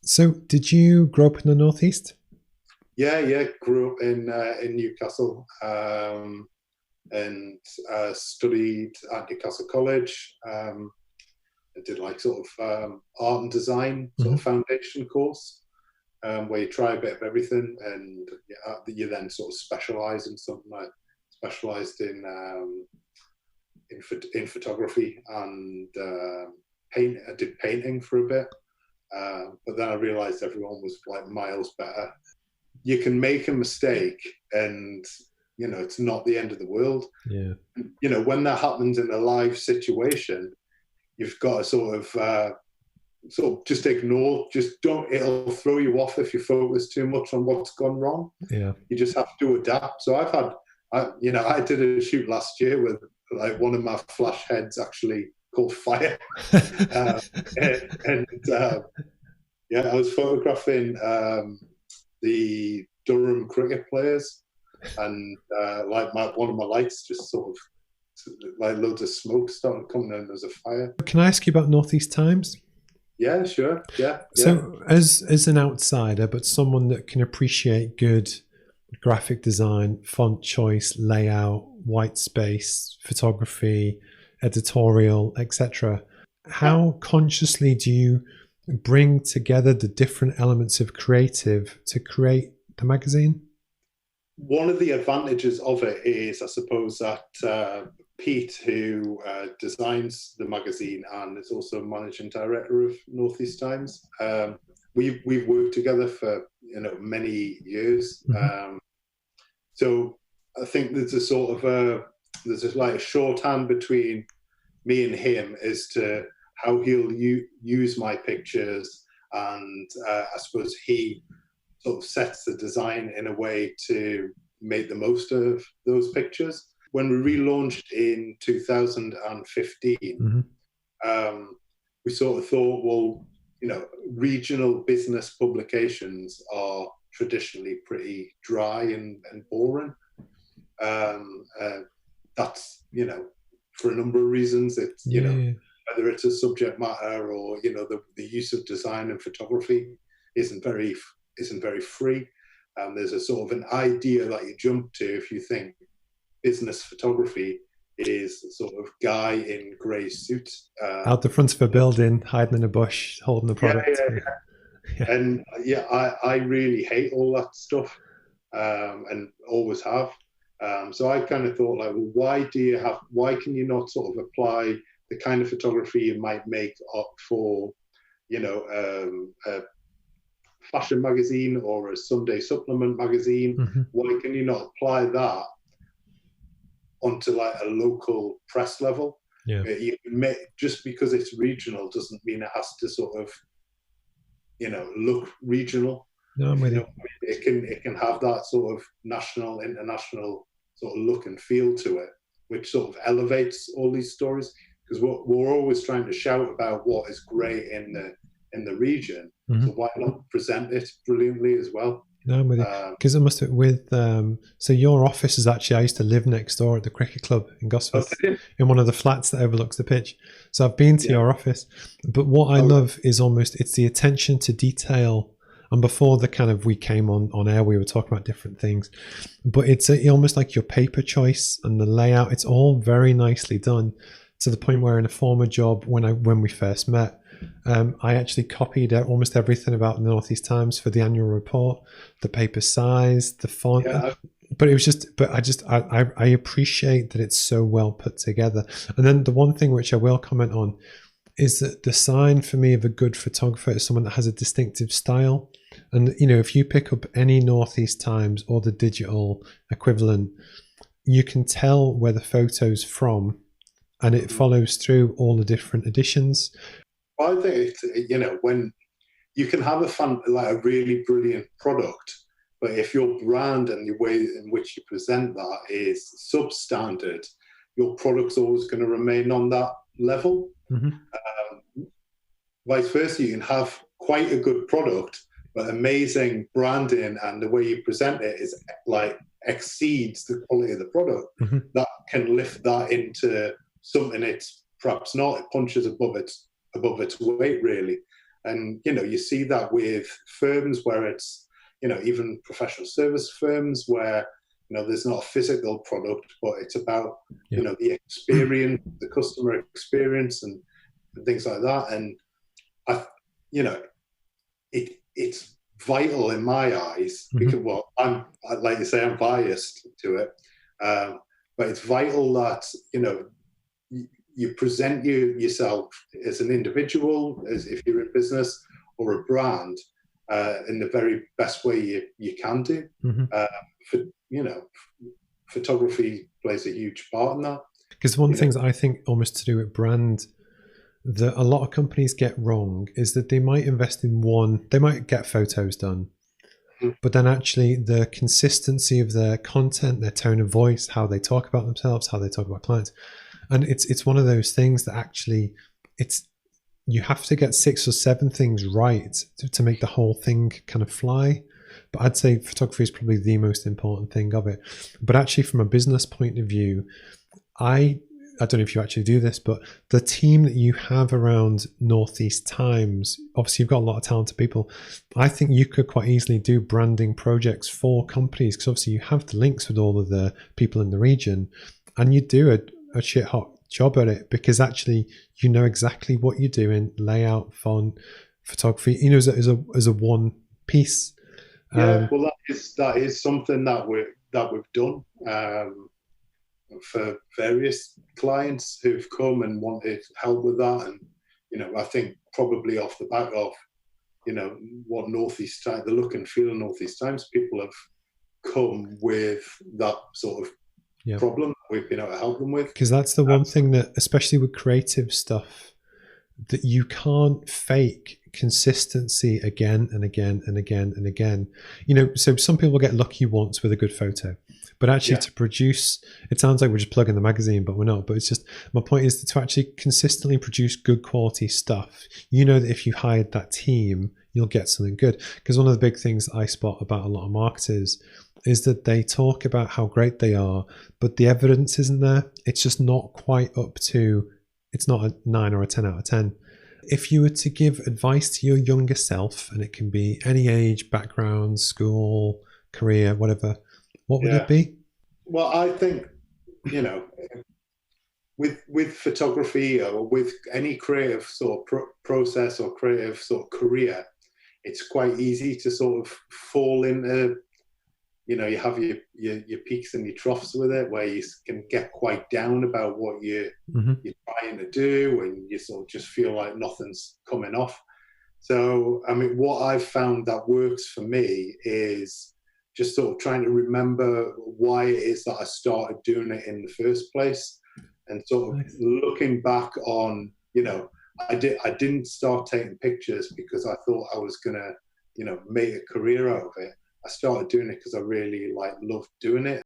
So, did you grow up in the Northeast? Yeah. Grew up in Newcastle, and studied at Newcastle College. I did like sort of art and design sort of Hmm. foundation course, where you try a bit of everything, and you then sort of specialize in something. I specialized in photography and paint. I did painting for a bit, but then I realized everyone was like miles better. You can make a mistake, and it's not the end of the world. Yeah. When that happens in a live situation, you've got to sort of just ignore. Just don't. It'll throw you off if you focus too much on what's gone wrong. Yeah. You just have to adapt. So I did a shoot last year with like one of my flash heads actually caught fire, uh, and yeah, I was photographing the Durham cricket players, and like one of my lights just sort of like loads of smoke started coming and there's a fire. Can I ask you about Northeast Times? Yeah, sure. Yeah. So, as an outsider, but someone that can appreciate good graphic design, font choice, layout, white space, photography, editorial, etc., how consciously do you bring together the different elements of creative to create the magazine? One of the advantages of it is, I suppose, that Pete, who designs the magazine and is also managing director of Northeast Times, we've worked together for many years. Mm-hmm. So I think there's a sort of like a shorthand between me and him as to how he'll use my pictures, and I suppose he sort of sets the design in a way to make the most of those pictures. When we relaunched in 2015, Mm-hmm. we sort of thought, well, regional business publications are traditionally pretty dry and boring. That's, for a number of reasons. It's, Yeah. whether it's a subject matter or, the use of design and photography isn't very free. There's a sort of an idea that you jump to if you think business photography is sort of guy in grey suit. Out the front of a building, hiding in a bush, holding the product. Yeah. Yeah. And yeah, I really hate all that stuff, and always have. So I kind of thought, like, well, why can you not sort of apply the kind of photography you might make up for, a fashion magazine or a Sunday supplement magazine? Mm-hmm. Why can you not apply that onto like a local press level? Yeah. Just because it's regional doesn't mean it has to sort of, look regional. No, I'm with you. It can have that sort of national, international sort of look and feel to it, which sort of elevates all these stories. Because we're always trying to shout about what is great in the region. Mm-hmm. So why not present it brilliantly as well? No, I'm with you. Because I must have, with so your office is actually, I used to live next door at the cricket club in Gosforth, in one of the flats that overlooks the pitch. So I've been to your office, but what I love is it's the attention to detail. And before the kind of we came on air, we were talking about different things, but it's almost like your paper choice and the layout. It's all very nicely done, to the point where in a former job when we first met, I actually copied almost everything about the Northeast Times for the annual report, the paper size, the font. Yeah. But it was I appreciate that it's so well put together. And then the one thing which I will comment on is that the sign for me of a good photographer is someone that has a distinctive style. And, if you pick up any Northeast Times or the digital equivalent, you can tell where the photo's from, and it follows through all the different editions. Well, I think it's, when you can have a really brilliant product, but if your brand and the way in which you present that is substandard, your product's always going to remain on that level. Mm-hmm. Vice versa, you can have quite a good product, but amazing branding and the way you present it is like exceeds the quality of the product. Mm-hmm. That can lift that into something it's perhaps not. It punches above its weight, really. And, you see that with firms where it's, even professional service firms where, there's not a physical product, but it's about, the experience, the customer experience and things like that. And it's vital in my eyes because, well, like you say, I'm biased to it. But it's vital that, you present yourself as an individual, as if you're in business, or a brand, in the very best way you can do. Photography plays a huge part in that. Because one of the things I think almost to do with brand that a lot of companies get wrong is that they might invest in they might get photos done, but then actually the consistency of their content, their tone of voice, how they talk about themselves, how they talk about clients. And it's one of those things that actually you have to get 6 or 7 things right to make the whole thing kind of fly. But I'd say photography is probably the most important thing of it. But actually from a business point of view, I don't know if you actually do this, but the team that you have around Northeast Times, obviously you've got a lot of talented people. I think you could quite easily do branding projects for companies because obviously you have the links with all of the people in the region, and you do a shit hot job at it because actually you know exactly what you're doing, layout, font, photography, as a one piece. Well, that is something that we've done for various clients who've come and wanted help with that. And I think probably off the back of what Northeast Times, the look and feel of Northeast Times, people have come with that sort of problem that we've been able to help them with. Because that's the one thing that, especially with creative stuff, that you can't fake consistency again and again and again and again. So some people get lucky once with a good photo, but actually to produce, it sounds like we're just plugging the magazine, but we're not. But it's just, my point is to actually consistently produce good quality stuff. That if you hired that team, you'll get something good. Because one of the big things I spot about a lot of marketers is that they talk about how great they are, but the evidence isn't there. It's just not quite up to, it's not a 9 or a 10 out of 10. If you were to give advice to your younger self, and it can be any age, background, school, career, whatever, what would it be? Well, I think, with photography or with any creative sort of process or creative sort of career, it's quite easy to sort of fall into, you have your peaks and your troughs with it, where you can get quite down about what you're trying to do, and you sort of just feel like nothing's coming off. So, I mean, what I've found that works for me is just sort of trying to remember why it is that I started doing it in the first place, and sort of looking back on, I didn't start taking pictures because I thought I was gonna, make a career out of it. I started doing it because I really loved doing it.